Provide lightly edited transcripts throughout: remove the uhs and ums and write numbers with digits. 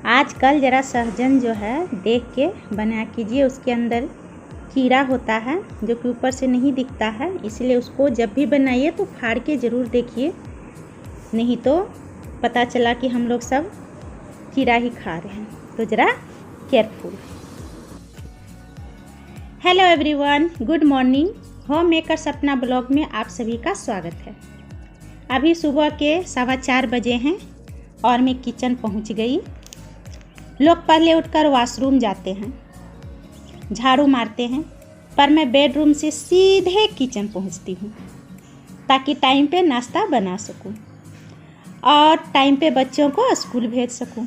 आजकल ज़रा सहजन जो है देख के बना कीजिए। उसके अंदर कीड़ा होता है जो कि ऊपर से नहीं दिखता है, इसलिए उसको जब भी बनाइए तो फाड़ के ज़रूर देखिए, नहीं तो पता चला कि हम लोग सब कीड़ा ही खा रहे हैं। तो ज़रा careful. Hello everyone, good morning. Home maker सपना ब्लॉग में आप सभी का स्वागत है। अभी सुबह के 4:15 बजे हैं और मैं किचन पहुंच गई। लोग पहले उठकर वॉशरूम जाते हैं, झाड़ू मारते हैं, पर मैं बेडरूम से सीधे किचन पहुंचती हूं ताकि टाइम पे नाश्ता बना सकूं और टाइम पे बच्चों को स्कूल भेज सकूं।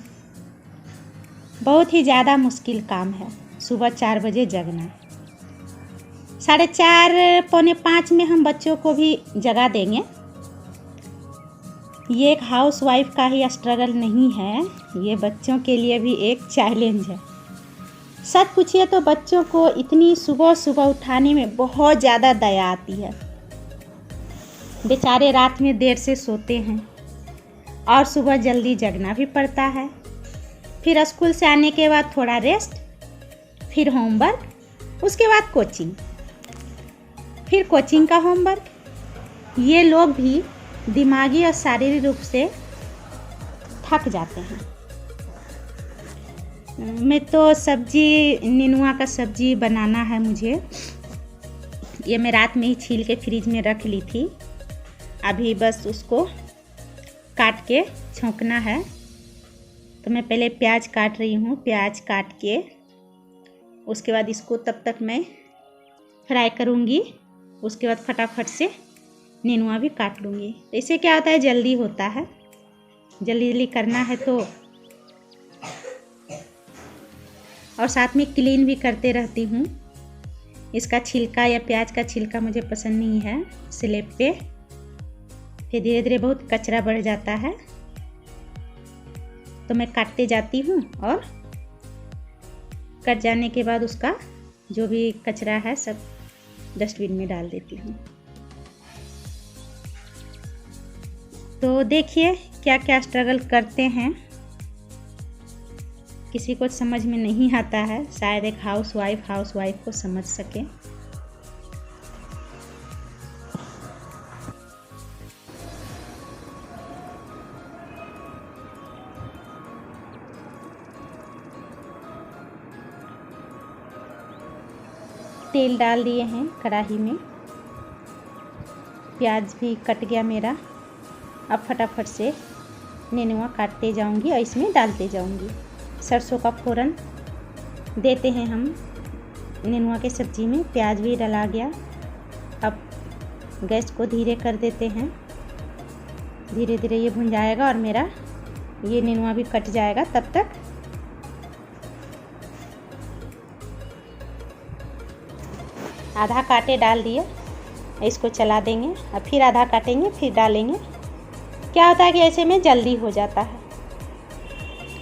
बहुत ही ज़्यादा मुश्किल काम है सुबह 4 बजे जगना। 4:30 पौने 5 में हम बच्चों को भी जगा देंगे। ये एक हाउस वाइफ का ही स्ट्रगल नहीं है, ये बच्चों के लिए भी एक चैलेंज है। सच पूछिए तो बच्चों को इतनी सुबह सुबह उठाने में बहुत ज़्यादा दया आती है। बेचारे रात में देर से सोते हैं और सुबह जल्दी जगना भी पड़ता है। फिर स्कूल से आने के बाद थोड़ा रेस्ट, फिर होमवर्क, उसके बाद कोचिंग, फिर कोचिंग का होमवर्क। ये लोग भी दिमागी और शारीरिक रूप से थक जाते हैं। मैं तो सब्जी, नेनुआ का सब्जी बनाना है मुझे। ये मैं रात में ही छील के फ्रिज में रख ली थी। अभी बस उसको काट के छोंकना है। तो मैं पहले प्याज काट रही हूँ। प्याज काट के उसके बाद इसको तब तक मैं फ्राई करूँगी। उसके बाद फटाफट से नेनुआ भी काट लूँगी। तो इससे क्या होता है, जल्दी होता है। जल्दी करना है तो, और साथ में क्लीन भी करते रहती हूँ। इसका छिलका या प्याज का छिलका मुझे पसंद नहीं है स्लैब पे, फिर धीरे धीरे बहुत कचरा बढ़ जाता है। तो मैं काटते जाती हूँ और कट जाने के बाद उसका जो भी कचरा है सब डस्टबिन में डाल देती हूँ। तो देखिए क्या क्या स्ट्रगल करते हैं, किसी को समझ में नहीं आता है। शायद एक हाउस वाइफ को समझ सके। तेल डाल दिए हैं कढ़ाई में। प्याज भी कट गया मेरा। अब फटाफट से नेनुआ काटते जाऊंगी और इसमें डालते जाऊंगी। सरसों का फोरन देते हैं हम नेनुआ के सब्जी में। प्याज भी डला गया। अब गैस को धीरे कर देते हैं। धीरे धीरे ये भुन जाएगा और मेरा ये नेनुआ भी कट जाएगा। तब तक आधा काटे डाल दिए, इसको चला देंगे। अब फिर आधा काटेंगे, फिर डालेंगे। क्या होता है कि ऐसे में जल्दी हो जाता है।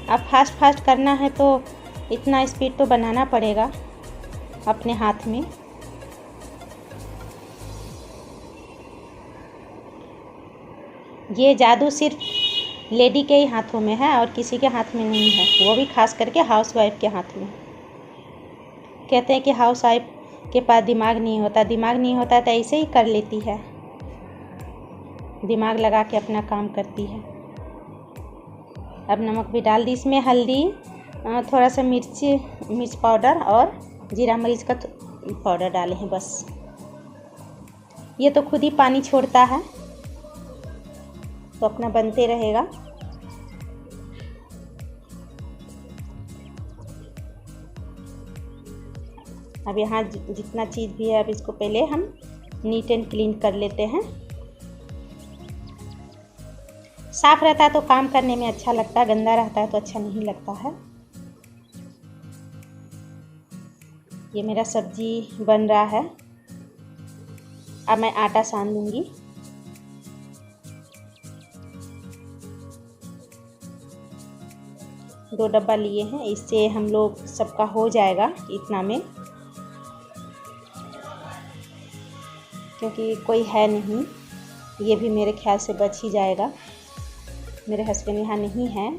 अब फास्ट करना है तो इतना स्पीड तो बनाना पड़ेगा अपने हाथ में। ये जादू सिर्फ लेडी के ही हाथों में है और किसी के हाथ में नहीं है, वो भी खास करके हाउस वाइफ के हाथ में। कहते हैं कि हाउस वाइफ के पास दिमाग नहीं होता। दिमाग नहीं होता तो ऐसे ही कर लेती है, दिमाग लगा के अपना काम करती है। अब नमक भी डाल दी इसमें, हल्दी, थोड़ा सा मिर्च पाउडर और जीरा मरीच का पाउडर डाले हैं बस। ये तो खुद ही पानी छोड़ता है तो अपना बनते रहेगा। अब यहाँ जितना चीज़ भी है, अब इसको पहले हम नीट एंड क्लीन कर लेते हैं। साफ रहता है तो काम करने में अच्छा लगता है, गंदा रहता है तो अच्छा नहीं लगता है। ये मेरा सब्जी बन रहा है। अब मैं आटा सान लूँगी। दो डब्बा लिए हैं, इससे हम लोग सबका हो जाएगा इतना में, क्योंकि कोई है नहीं। ये भी मेरे ख्याल से बच ही जाएगा। मेरे हस्बैंड यहाँ नहीं हैं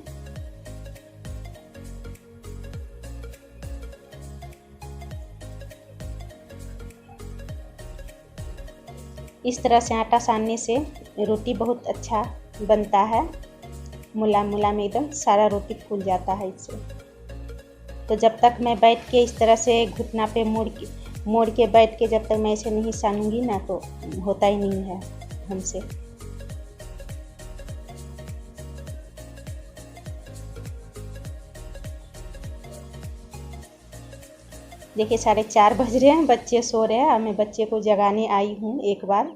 इस तरह से आटा सानने से रोटी बहुत अच्छा बनता है, मुलायम मुलायम एकदम, सारा रोटी फूल जाता है इससे। तो जब तक मैं बैठ के इस तरह से घुटना पे मोड़ के बैठ के जब तक मैं इसे नहीं सानूंगी ना तो होता ही नहीं है हमसे। देखिए 4:30 बज रहे हैं, बच्चे सो रहे हैं और मैं बच्चे को जगाने आई हूँ एक बार।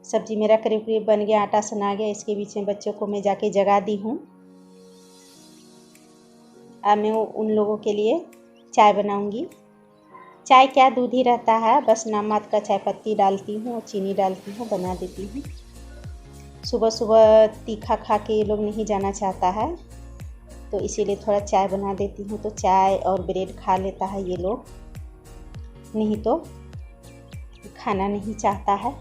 सब्जी मेरा करीब करीब बन गया, आटा सना गया, इसके बीच में बच्चों को मैं जाके जगा दी हूँ। अब मैं उन लोगों के लिए चाय बनाऊंगी। चाय क्या, दूध ही रहता है, बस नामात्र का चाय पत्ती डालती हूँ और चीनी डालती हूँ, बना देती हूँ। सुबह सुबह तीखा खा के ये लोग नहीं जाना चाहता है, तो इसीलिए थोड़ा चाय बना देती हूँ, तो चाय और ब्रेड खा लेता है ये लोग, नहीं तो खाना नहीं चाहता है।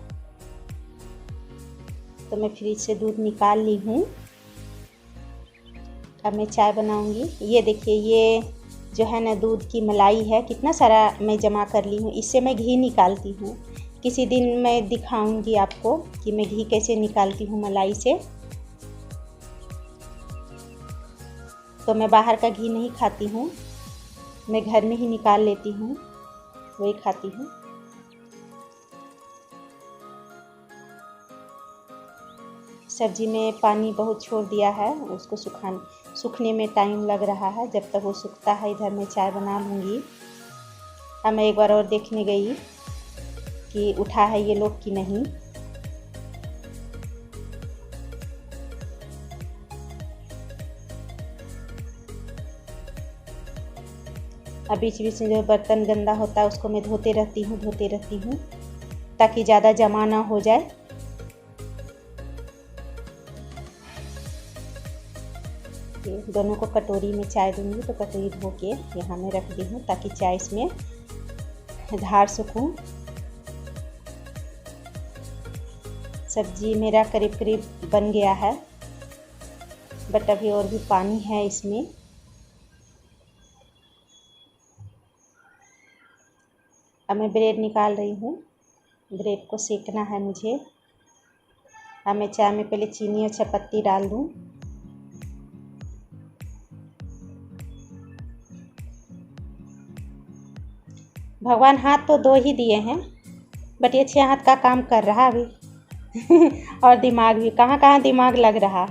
तो मैं फ्रिज से दूध निकाल ली हूँ, अब मैं चाय बनाऊंगी। ये देखिए, ये जो है ना दूध की मलाई है, कितना सारा मैं जमा कर ली हूँ। इससे मैं घी निकालती हूँ, किसी दिन मैं दिखाऊंगी आपको कि मैं घी कैसे निकालती हूँ मलाई से। तो मैं बाहर का घी नहीं खाती हूँ, मैं घर में ही निकाल लेती हूँ, वही खाती हूँ। सब्जी में पानी बहुत छोड़ दिया है, उसको सूखने में टाइम लग रहा है। जब तक वो सूखता है इधर मैं चाय बना लूँगी। अब मैं एक बार और देखने गई कि उठा है ये लोग कि नहीं। अब बीच बीच में जो बर्तन गंदा होता है उसको मैं धोते रहती हूँ ताकि ज़्यादा जमा ना हो जाए। दोनों को कटोरी में चाय दूंगी, तो कटोरी धो के यहाँ मैं रख दी हूँ ताकि चाय इसमें धार सकूँ। सब्जी मेरा करीब करीब बन गया है, बट अभी और भी पानी है इसमें। अब मैं ब्रेड निकाल रही हूँ, ब्रेड को सेकना है मुझे। अब मैं चाय में पहले चीनी और चायपत्ती डाल दूँ। भगवान हाथ तो 2 ही दिए हैं, बट ये 6 हाथ का काम कर रहा अभी और दिमाग भी, कहाँ कहाँ दिमाग लग रहा।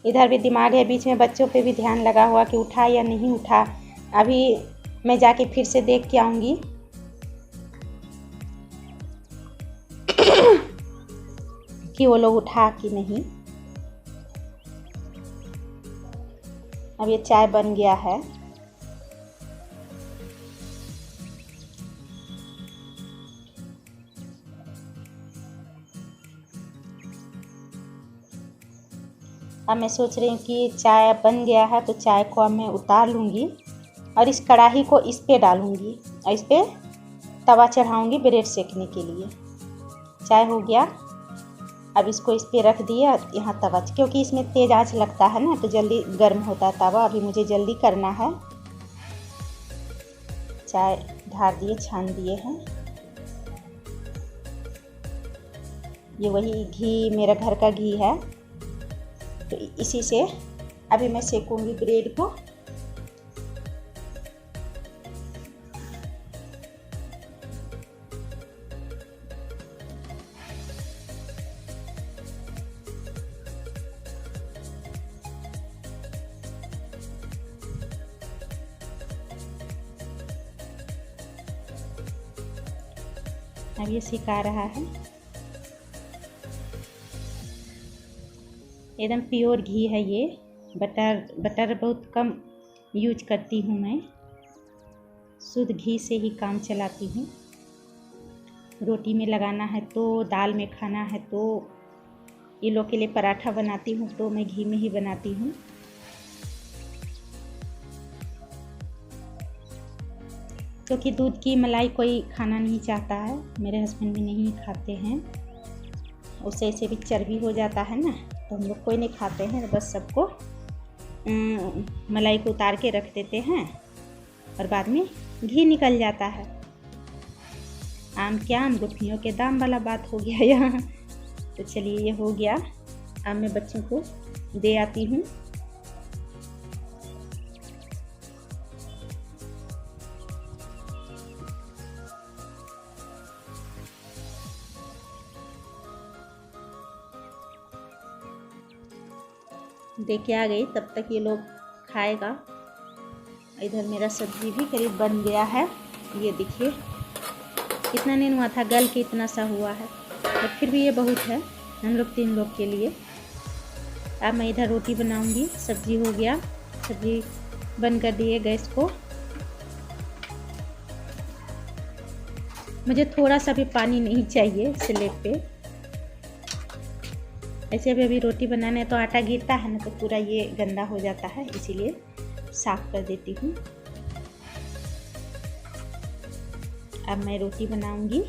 इधर भी दिमाग है, बीच में बच्चों पे भी ध्यान लगा हुआ कि उठा या नहीं उठा। अभी मैं जाके फिर से देख के आऊँगी कि वो लोग उठा कि नहीं। अब ये चाय बन गया है। अब मैं सोच रही हूँ कि चाय बन गया है, तो चाय को अब मैं उतार लूँगी और इस कढ़ाई को इस पे डालूँगी और इस पे तवा चढ़ाऊँगी ब्रेड सेकने के लिए। चाय हो गया, अब इसको इस पे रख दिया यहाँ तवा, क्योंकि इसमें तेज़ आंच लगता है ना, तो जल्दी गर्म होता है तवा। अभी मुझे जल्दी करना है। चाय ढार दिए, छान दिए हैं। ये वही घी, मेरा घर का घी है, तो इसी से अभी मैं सेकूंगी ब्रेड को। अब ये सिका रहा है, एकदम प्योर घी है ये। बटर बहुत कम यूज करती हूँ मैं, शुद्ध घी से ही काम चलाती हूँ। रोटी में लगाना है तो, दाल में खाना है तो, ये लोग के लिए पराठा बनाती हूँ तो मैं घी में ही बनाती हूँ। क्योंकि दूध की मलाई कोई खाना नहीं चाहता है, मेरे हस्बैंड भी नहीं खाते हैं, उससे ऐसे भी चर्बी हो जाता है ना, तो हम लोग कोई नहीं खाते हैं। बस सबको मलाई को उतार के रख देते हैं और बाद में घी निकल जाता है। आम क्या, आम गुठलियों के दाम वाला बात हो गया यहाँ। तो चलिए ये हो गया। अब मैं बच्चों को दे आती हूँ। दे के आ गई, तब तक ये लोग खाएगा। इधर मेरा सब्जी भी करीब बन गया है। ये देखिए कितना नहीं हुआ था, गल के इतना सा हुआ है, और फिर भी ये बहुत है हम लोग 3 लोग के लिए। अब मैं इधर रोटी बनाऊंगी। सब्जी हो गया, सब्जी बंद कर दिए गैस को। मुझे थोड़ा सा भी पानी नहीं चाहिए स्लेब पे। ऐसे अभी रोटी बनाने तो आटा गिरता है ना, तो पूरा ये गंदा हो जाता है, इसीलिए साफ कर देती हूँ। अब मैं रोटी बनाऊंगी।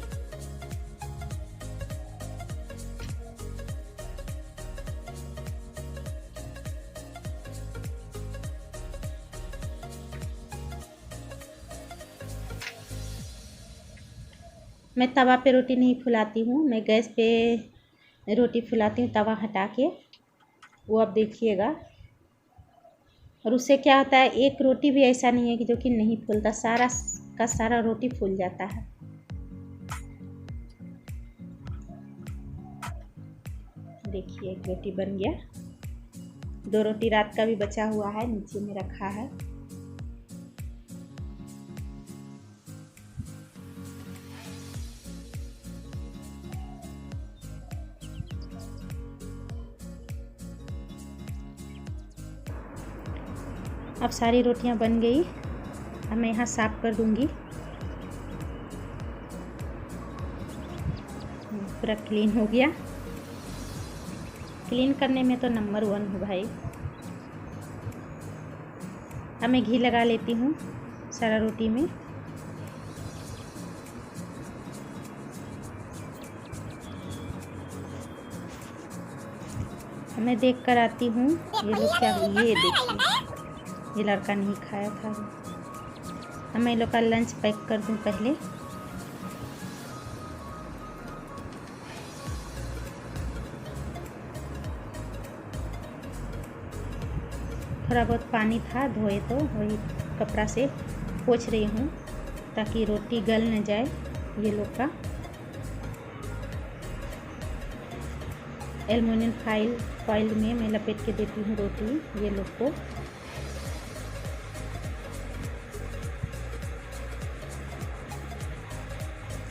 मैं तवा पे रोटी नहीं फुलाती हूँ, मैं गैस पे रोटी फुलाती हूँ तवा हटा के। वो अब देखिएगा। और उससे क्या होता है, एक रोटी भी ऐसा नहीं है कि जो कि नहीं फूलता, सारा का सारा रोटी फूल जाता है। देखिए एक रोटी बन गया। 2 रोटी रात का भी बचा हुआ है, नीचे में रखा है। अब सारी रोटियां बन गई। अब मैं यहाँ साफ कर दूंगी। पूरा क्लीन हो गया। क्लीन करने में तो नंबर 1 हूँ भाई। अब मैं घी लगा लेती हूँ सारा रोटी में। मैं देख कर आती हूँ ये लोग क्या। ये देखिए ये लड़का नहीं खाया था। अब मैं लोग का लंच पैक कर दूँ पहले। थोड़ा बहुत पानी था, धोए तो वही कपड़ा से पोंछ रही हूँ ताकि रोटी गल न जाए ये लोग का। एल्युमिनियम फॉइल में मैं लपेट के देती हूँ रोटी ये लोग को।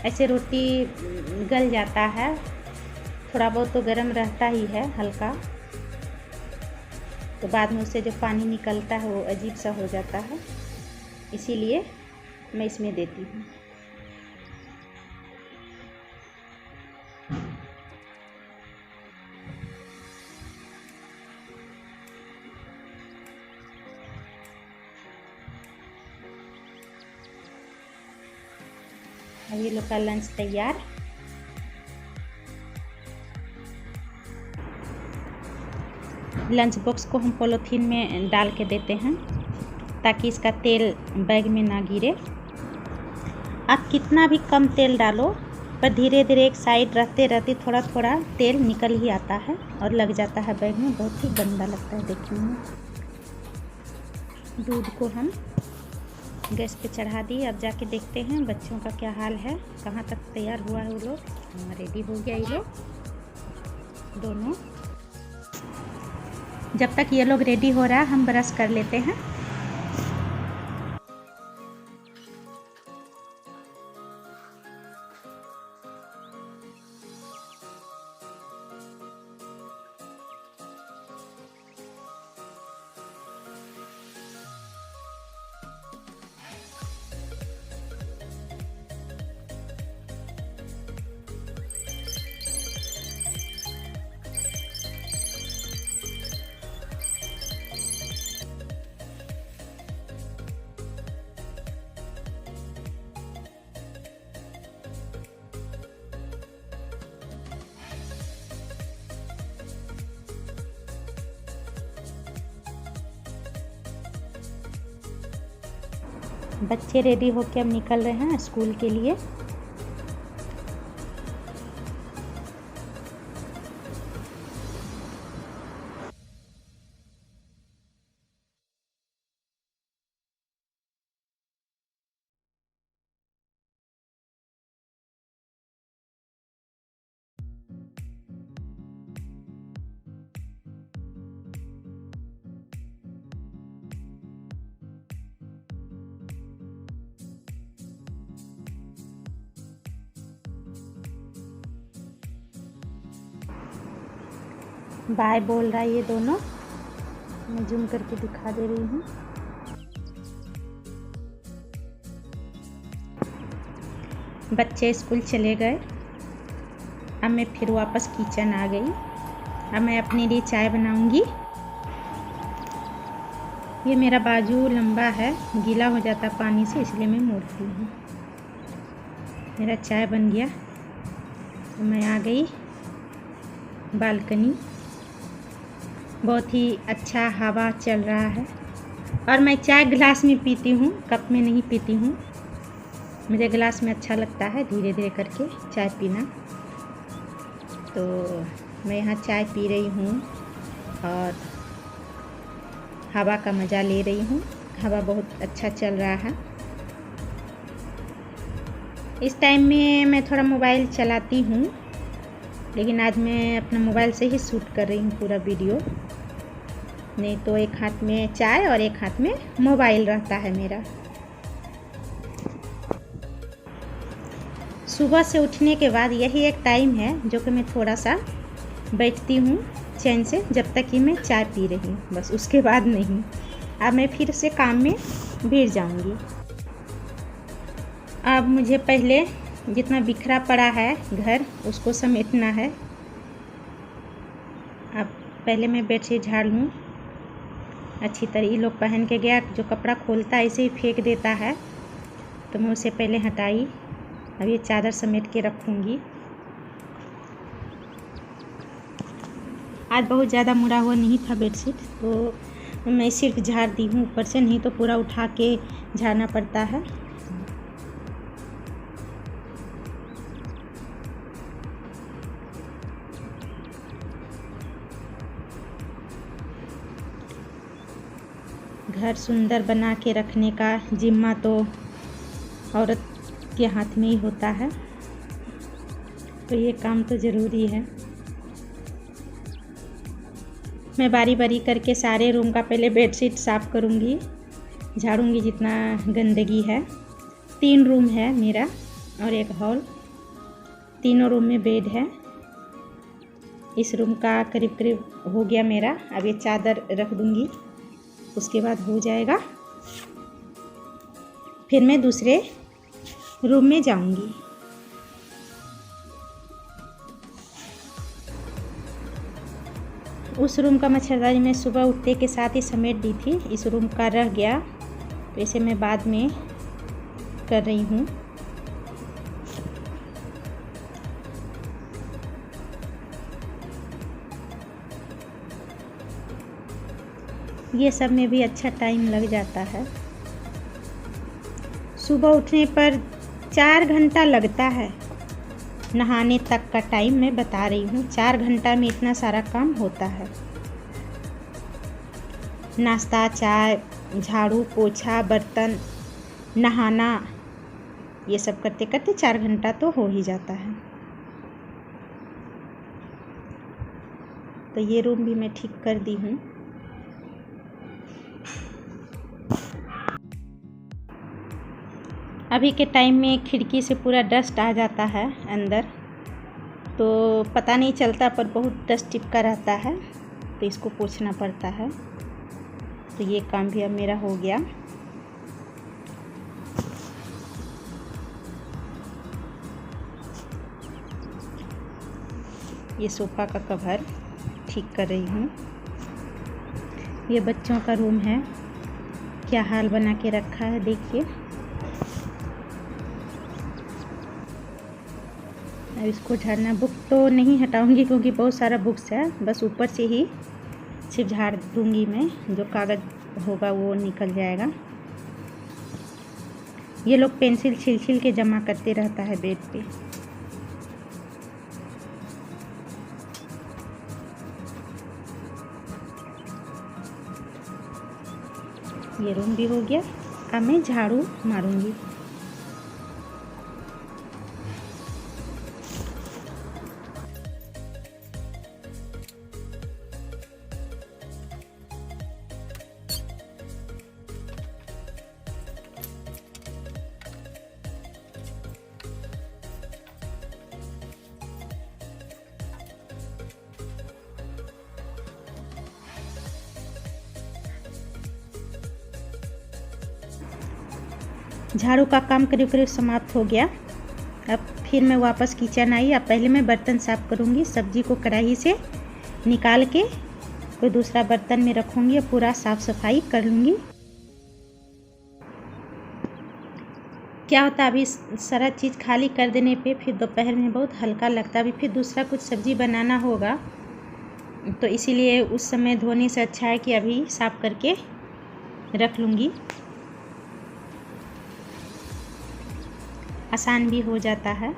ऐसे रोटी गल जाता है, थोड़ा बहुत तो गर्म रहता ही है हल्का, तो बाद में उससे जो पानी निकलता है वो अजीब सा हो जाता है, इसीलिए मैं इसमें देती हूँ। अब ये लोग का लंच तैयार। लंच बॉक्स को हम पॉलीथीन में डाल के देते हैं ताकि इसका तेल बैग में ना गिरे। आप कितना भी कम तेल डालो, पर धीरे धीरे एक साइड रहते रहते थोड़ा थोड़ा तेल निकल ही आता है और लग जाता है बैग में। बहुत ही गंदा लगता है देखने में। दूध को हम गैस पे चढ़ा दी। अब जाके देखते हैं बच्चों का क्या हाल है, कहाँ तक तैयार हुआ है वो लोग। रेडी हो गया ये लोग दोनों। जब तक ये लोग रेडी हो रहा है हम ब्रश कर लेते हैं। बच्चे रेडी होकर अब निकल रहे हैं स्कूल के लिए। बाय बोल रहा है ये दोनों। मैं जूम करके दिखा दे रही हूँ। बच्चे स्कूल चले गए। अब मैं फिर वापस किचन आ गई। अब मैं अपने लिए चाय बनाऊंगी। ये मेरा बाजू लंबा है, गीला हो जाता पानी से, इसलिए मैं मोड़ती हूँ। मेरा चाय बन गया। तो मैं आ गई बालकनी। बहुत ही अच्छा हवा चल रहा है। और मैं चाय गिलास में पीती हूँ, कप में नहीं पीती हूँ। मुझे गिलास में अच्छा लगता है धीरे धीरे करके चाय पीना। तो मैं यहाँ चाय पी रही हूँ और हवा का मज़ा ले रही हूँ। हवा बहुत अच्छा चल रहा है। इस टाइम में मैं थोड़ा मोबाइल चलाती हूँ, लेकिन आज मैं अपना मोबाइल से ही शूट कर रही हूँ पूरा वीडियो। नहीं तो एक हाथ में चाय और एक हाथ में मोबाइल रहता है मेरा। सुबह से उठने के बाद यही एक टाइम है जो कि मैं थोड़ा सा बैठती हूँ चैन से, जब तक कि मैं चाय पी रही हूँ, बस उसके बाद नहीं। अब मैं फिर से काम में भिड़ जाऊँगी। अब मुझे पहले जितना बिखरा पड़ा है घर उसको समेटना है। अब पहले मैं बेडशीट झाड़ लूँ अच्छी तरह। ये लोग पहन के गया, जो कपड़ा खोलता है ऐसे ही फेंक देता है, तो मैं उसे पहले हटाई। अब ये चादर समेट के रखूँगी। आज बहुत ज़्यादा मुड़ा हुआ नहीं था बेडशीट, तो मैं सिर्फ झाड़ दी हूँ ऊपर से, नहीं तो पूरा उठा के झाड़ना पड़ता है। घर सुंदर बना के रखने का जिम्मा तो औरत के हाथ में ही होता है, तो ये काम तो ज़रूरी है। मैं बारी बारी करके सारे रूम का पहले बेडशीट साफ़ करूँगी, झाड़ूंगी जितना गंदगी है। 3 रूम है मेरा और एक हॉल। तीनों रूम में बेड है। इस रूम का करीब करीब हो गया मेरा। अब ये चादर रख दूँगी, उसके बाद हो जाएगा। फिर मैं दूसरे रूम में जाऊँगी। उस रूम का मच्छरदानी मैं सुबह उठते के साथ ही समेट दी थी। इस रूम का रह गया, तो इसे मैं बाद में कर रही हूँ। ये सब में भी अच्छा टाइम लग जाता है। सुबह उठने पर 4 घंटा लगता है। नहाने तक का टाइम मैं बता रही हूँ। 4 घंटा में इतना सारा काम होता है। नाश्ता, चाय, झाड़ू, पोछा, बर्तन, नहाना, ये सब करते करते 4 घंटा तो हो ही जाता है। तो ये रूम भी मैं ठीक कर दी हूँ। अभी के टाइम में खिड़की से पूरा डस्ट आ जाता है अंदर, तो पता नहीं चलता, पर बहुत डस्ट चिपका रहता है, तो इसको पोंछना पड़ता है। तो ये काम भी अब मेरा हो गया। ये सोफ़ा का कवर ठीक कर रही हूँ। ये बच्चों का रूम है, क्या हाल बना के रखा है देखिए। अब इसको झाड़ना। बुक तो नहीं हटाऊंगी क्योंकि बहुत सारा बुक्स है, बस ऊपर से ही सिर्फ झाड़ दूंगी मैं। जो कागज़ होगा वो निकल जाएगा। ये लोग पेंसिल छिल छिल के जमा करते रहता है बेड पे। ये रूम भी हो गया। अब मैं झाड़ू मारूंगी। झाड़ू का काम करीब करीब समाप्त हो गया। अब फिर मैं वापस किचन आई। अब पहले मैं बर्तन साफ़ करूँगी। सब्जी को कढ़ाई से निकाल के कोई दूसरा बर्तन में रखूँगी। पूरा साफ़ सफाई कर लूँगी। क्या होता है, अभी सारा चीज़ खाली कर देने पे फिर दोपहर में बहुत हल्का लगता है। अभी फिर दूसरा कुछ सब्ज़ी बनाना होगा, तो इसीलिए उस समय धोने से अच्छा है कि अभी साफ़ करके रख लूँगी। आसान भी हो जाता है।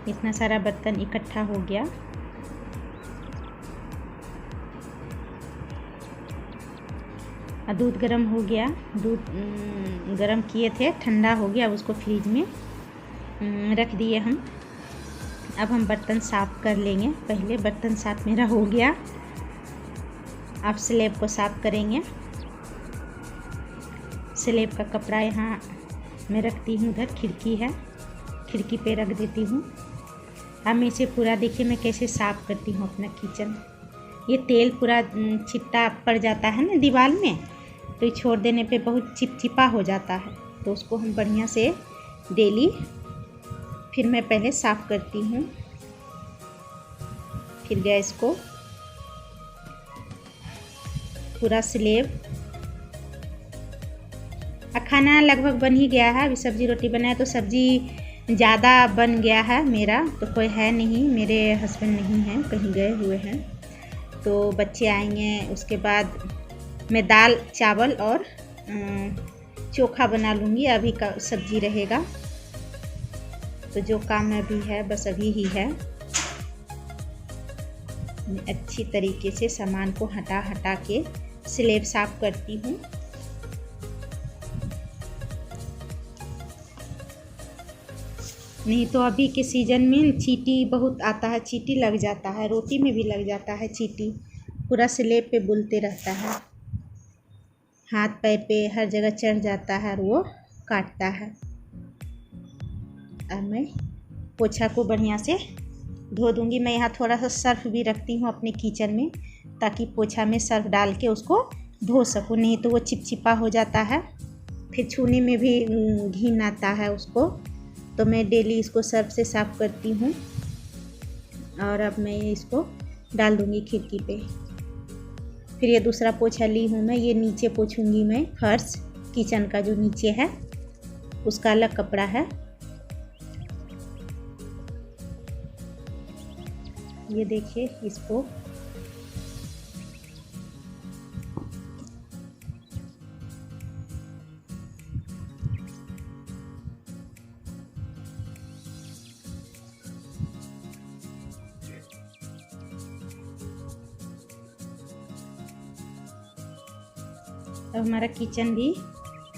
इतना सारा बर्तन इकट्ठा हो गया। दूध गर्म हो गया। दूध गर्म किए थे, ठंडा हो गया। अब उसको फ्रिज में रख दिए हम। अब हम बर्तन साफ़ कर लेंगे। पहले बर्तन साफ़ मेरा हो गया। अब स्लेब को साफ़ करेंगे। स्लेब का कपड़ा यहाँ मैं रखती हूँ, उधर खिड़की है, खिड़की पे रख देती हूँ। अब मैं इसे पूरा देखिए मैं कैसे साफ़ करती हूँ अपना किचन। ये तेल पूरा छिट्टा पड़ जाता है ना दीवार में, तो ये छोड़ देने पे बहुत चिपचिपा हो जाता है। तो उसको हम बढ़िया से डेली फिर मैं पहले साफ़ करती हूँ। फिर गैस को पूरा स्लेब। खाना लगभग बन ही गया है। अभी सब्ज़ी रोटी बनाया तो सब्ज़ी ज़्यादा बन गया है मेरा, तो कोई है नहीं, मेरे हस्बैंड नहीं हैं, कहीं गए हुए हैं। तो बच्चे आएंगे, उसके बाद मैं दाल चावल और चोखा बना लूँगी। अभी का सब्ज़ी रहेगा, तो जो काम अभी है बस अभी ही है। मैं अच्छी तरीके से सामान को हटा हटा के स्लेब साफ़ करती हूँ। नहीं तो अभी के सीज़न में चींटी बहुत आता है, चींटी लग जाता है, रोटी में भी लग जाता है चींटी। पूरा स्लेब पे बुलते रहता है, हाथ पैर पे हर जगह चढ़ जाता है और वो काटता है। अब मैं पोछा को बढ़िया से धो दूँगी। मैं यहाँ थोड़ा सा सर्फ भी रखती हूँ अपने किचन में, ताकि पोछा में सर्फ डाल के उसको धो सकूँ। नहीं तो वो चिपचिपा हो जाता है, फिर छूने में भी घिन आता है उसको। तो मैं डेली इसको सर्फ से साफ़ करती हूँ। और अब मैं इसको डाल दूँगी खिड़की पे। फिर ये दूसरा पोछा ली हूँ मैं, ये नीचे पोछूंगी मैं। फर्श किचन का जो नीचे है उसका अलग कपड़ा है। ये देखिए इसको अब हमारा किचन भी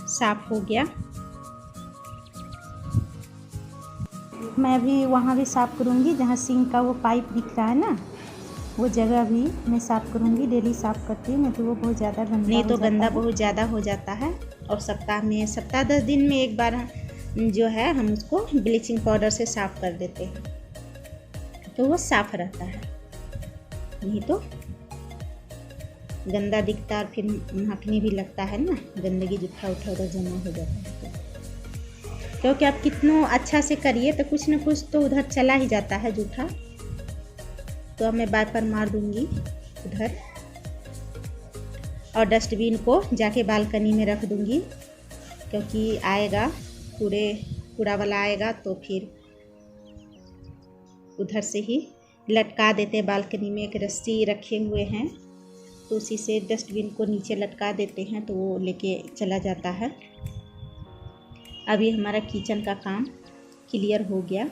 साफ़ हो गया। मैं भी वहाँ भी साफ़ करूँगी जहाँ सिंक का वो पाइप दिख रहा है ना, वो जगह भी मैं साफ़ करूँगी। डेली साफ़ करती हूँ, नहीं तो वो बहुत ज़्यादा गंदा नहीं तो गंदा बहुत ज़्यादा हो जाता है। और सप्ताह 10 दिन में एक बार जो है हम उसको ब्लीचिंग पाउडर से साफ़ कर देते हैं, तो वो साफ़ रहता है। नहीं तो गंदा दिखता है और फिर महकने भी लगता है ना, गंदगी जूठा उठा उधर जमा हो जाता है। क्योंकि आप कितना अच्छा से करिए तो कुछ ना कुछ तो उधर चला ही जाता है जूठा। तो अब मैं वाइपर मार दूँगी उधर, और डस्टबिन को जाके बालकनी में रख दूँगी, क्योंकि आएगा कूड़ा वाला आएगा तो फिर उधर से ही लटका देते। बालकनी में एक रस्सी रखे हुए हैं, तो उसी से डस्टबिन को नीचे लटका देते हैं, तो वो लेके चला जाता है। अभी हमारा किचन का काम क्लियर हो गया।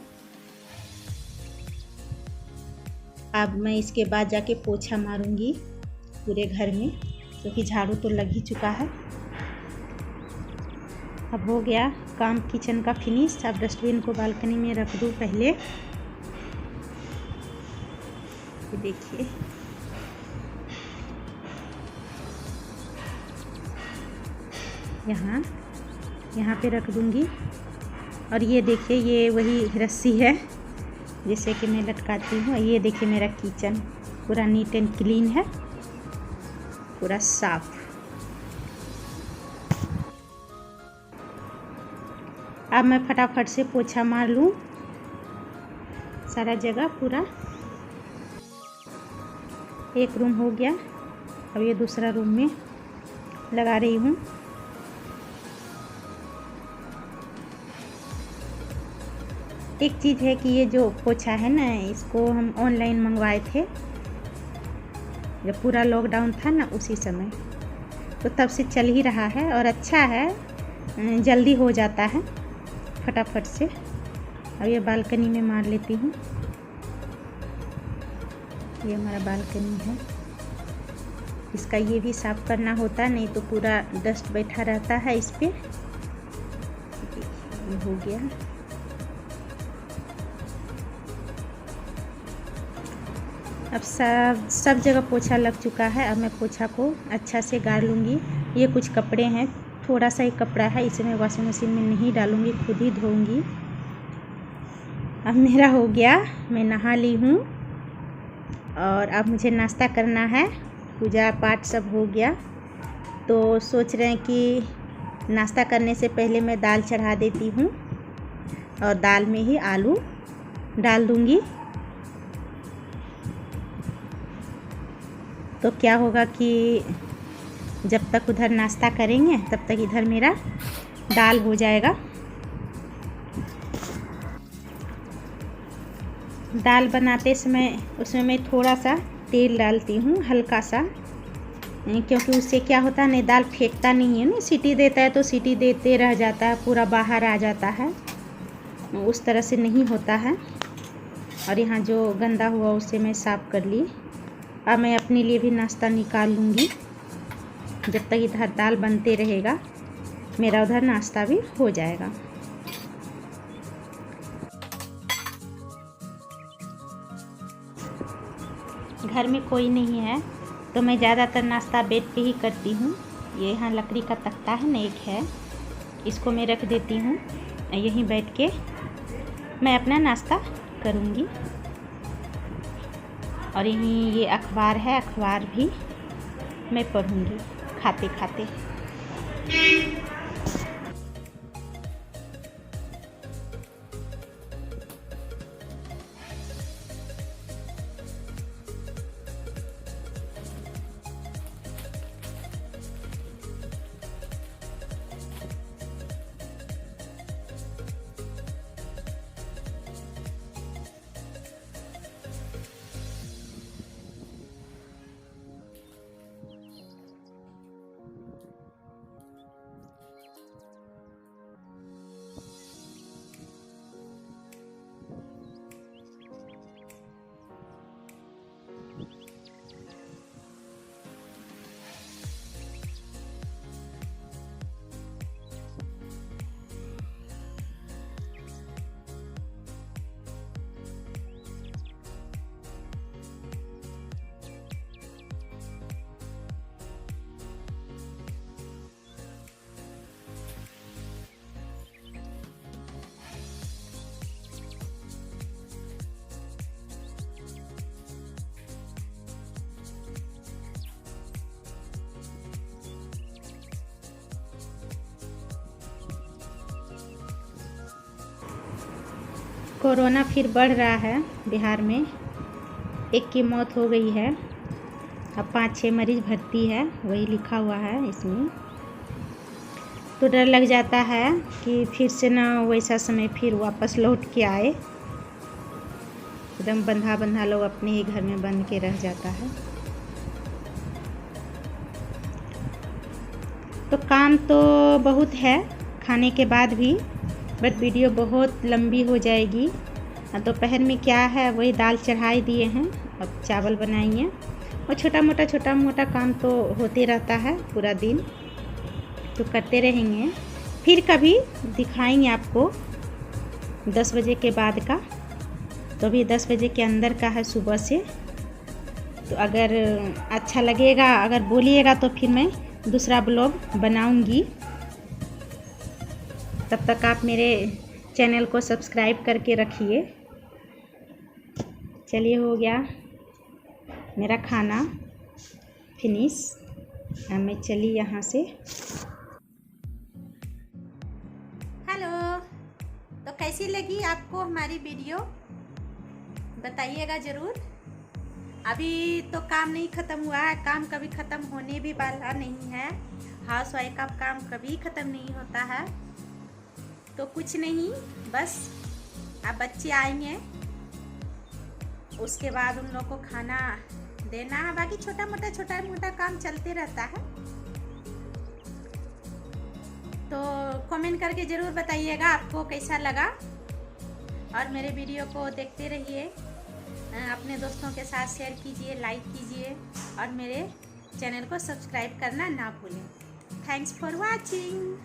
अब मैं इसके बाद जाके पोछा मारूंगी पूरे घर में, क्योंकि झाड़ू तो लग ही चुका है। अब हो गया काम किचन का फिनिश। अब डस्टबिन को बालकनी में रख दूँ पहले। ये देखिए यहाँ पे रख दूँगी। और ये देखिए ये वही रस्सी है जिसे कि मैं लटकाती हूँ। ये देखिए मेरा किचन पूरा नीट एंड क्लीन है, पूरा साफ। अब मैं फटाफट से पोछा मार लूँ सारा जगह पूरा। एक रूम हो गया, अब ये दूसरा रूम में लगा रही हूँ। एक चीज़ है कि ये जो पोछा है ना, इसको हम ऑनलाइन मंगवाए थे जब पूरा लॉकडाउन था ना, उसी समय, तो तब से चल ही रहा है और अच्छा है, जल्दी हो जाता है फटाफट से। अब ये बालकनी में मार लेती हूँ। ये हमारा बालकनी है, इसका ये भी साफ़ करना होता है, नहीं तो पूरा डस्ट बैठा रहता है इस पे। ये हो गया। अब सब जगह पोछा लग चुका है। अब मैं पोछा को अच्छा से गाड़ लूँगी। ये कुछ कपड़े हैं, थोड़ा सा ही कपड़ा है, इसे मैं वॉशिंग मशीन में नहीं डालूँगी, खुद ही धोऊँगी। अब मेरा हो गया, मैं नहा ली हूँ और अब मुझे नाश्ता करना है। पूजा पाठ सब हो गया, तो सोच रहे हैं कि नाश्ता करने से पहले मैं दाल चढ़ा देती हूँ और दाल में ही आलू डाल दूँगी। तो क्या होगा कि जब तक उधर नाश्ता करेंगे तब तक इधर मेरा दाल हो जाएगा। दाल बनाते समय उसमें मैं थोड़ा सा तेल डालती हूँ, हल्का सा, क्योंकि उससे क्या होता है ना, दाल फेंकता नहीं है ना। सीटी देता है तो सीटी देते रह जाता है, पूरा बाहर आ जाता है, उस तरह से नहीं होता है। और यहाँ जो गंदा हुआ उसे मैं साफ़ कर ली। अब मैं अपने लिए भी नाश्ता निकाल लूँगी। जब तक इधर दाल बनते रहेगा मेरा उधर नाश्ता भी हो जाएगा। घर में कोई नहीं है तो मैं ज़्यादातर नाश्ता बेड पे ही करती हूँ। ये यहाँ लकड़ी का तख्ता है ना, एक है, इसको मैं रख देती हूँ, यहीं बैठ के मैं अपना नाश्ता करूँगी। और यहीं ये अखबार है, अखबार भी मैं पढ़ूँगी खाते खाते। कोरोना फिर बढ़ रहा है बिहार में। एक की मौत हो गई है, अब 5-6 मरीज भर्ती है, वही लिखा हुआ है इसमें। तो डर लग जाता है कि फिर से ना वैसा समय फिर वापस लौट के आए। एकदम बंधा बंधा लोग अपने ही घर में बंद के रह जाता है। तो काम तो बहुत है खाने के बाद भी, बट वीडियो बहुत लंबी हो जाएगी। दोपहर में क्या है, वही दाल चढ़ाई दिए हैं, अब चावल बनाएंगे और छोटा मोटा काम तो होते रहता है पूरा दिन, तो करते रहेंगे। फिर कभी दिखाएंगे आपको 10 बजे के बाद का, तो अभी 10 बजे के अंदर का है सुबह से। तो अगर अच्छा लगेगा, अगर बोलिएगा तो फिर मैं दूसरा ब्लॉग बनाऊंगी। तब तक आप मेरे चैनल को सब्सक्राइब करके रखिए। चलिए, हो गया मेरा खाना फिनिश। अब मैं चली यहाँ से। हेलो। कैसी लगी आपको हमारी वीडियो बताइएगा ज़रूर। अभी तो काम नहीं ख़त्म हुआ है, काम कभी ख़त्म होने भी वाला नहीं है। हाउसवाइफ का काम कभी ख़त्म नहीं होता है। तो कुछ नहीं, बस अब बच्चे आएंगे उसके बाद उन लोग को खाना देना है। बाकी छोटा मोटा काम चलते रहता है। तो कमेंट करके ज़रूर बताइएगा आपको कैसा लगा, और मेरे वीडियो को देखते रहिए, अपने दोस्तों के साथ शेयर कीजिए, लाइक कीजिए, और मेरे चैनल को सब्सक्राइब करना ना भूलें। Thanks for watching.